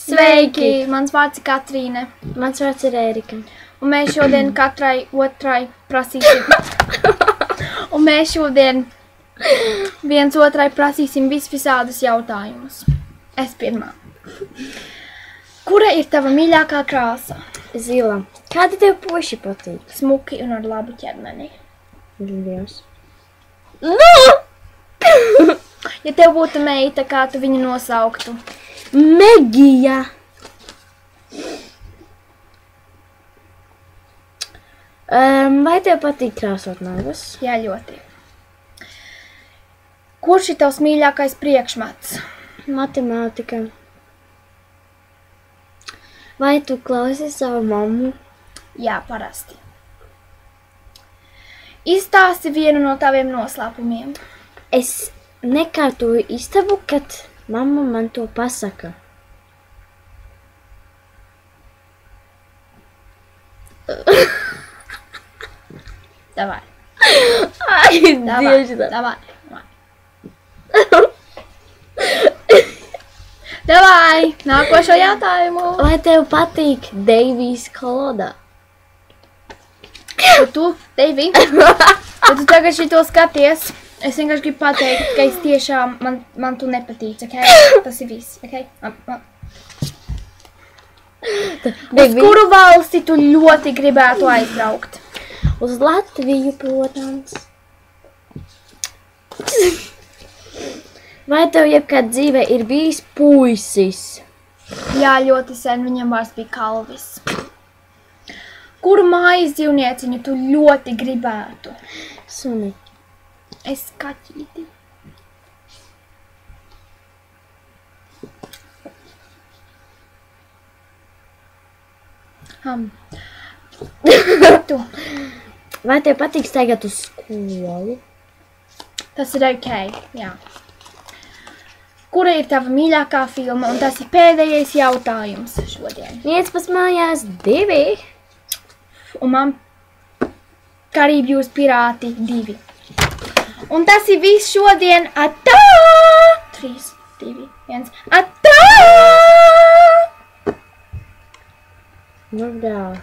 Sveiki! Mans vārds ir Katrīne. Mans vārds ir Ērika. Un mēs šodien katrai otrai prasīsim. Un mēs šodien viens otrai prasīsim visādus jautājumus. Es pirmā. Kura ir tava mīļākā krāsa? Zila. Kādi tev puiši patīk? Smuki un ar labu ķermeni. Dievs. Ja tev būtu meita, kā tu viņu nosauktu? Megija. Vai tev patīk krāsot nagus? Jā, ļoti. Kurš ir tavs mīļākais priekšmets? Matemātika. Vai tu klausies savu mammu? Jā, parasti. Izstāsti vienu no taviem noslēpumiem. Es nekārtoju istabu, kad mamma man to pasaka. Davai. Ai, Dievs. Davai. Davai, nākošo jautājumu. Vai tev patīk Deivijas koloda? Tu, Deivi, ja tu tagad šito skaties, es vienkārši gribu pateikt, ka es tiešām, man tu nepatīc, ok? Tas ir viss, ok? Uz kuru valsti tu ļoti gribētu aizbraukt? Uz Latviju, protams. Vai tev jebkad dzīvē ir bijis puisis? Jā, ļoti sen, viņam vairs bija Kalvis. Kuru mājas dzīvnieciņu tu ļoti gribētu? Suni. Es kaķīti. Tu. Vai tev patīk staigāt uz skolu? Tas ir ok, jā. Kura ir tava mīļākā filma? Un tas ir pēdējais jautājums šodien. Viens pas mājās, 2. Un man Karību jūs pirāti 2. Un tas ir viss šodien. Atā! 3, 2, 1. Atā! Nu, brāl.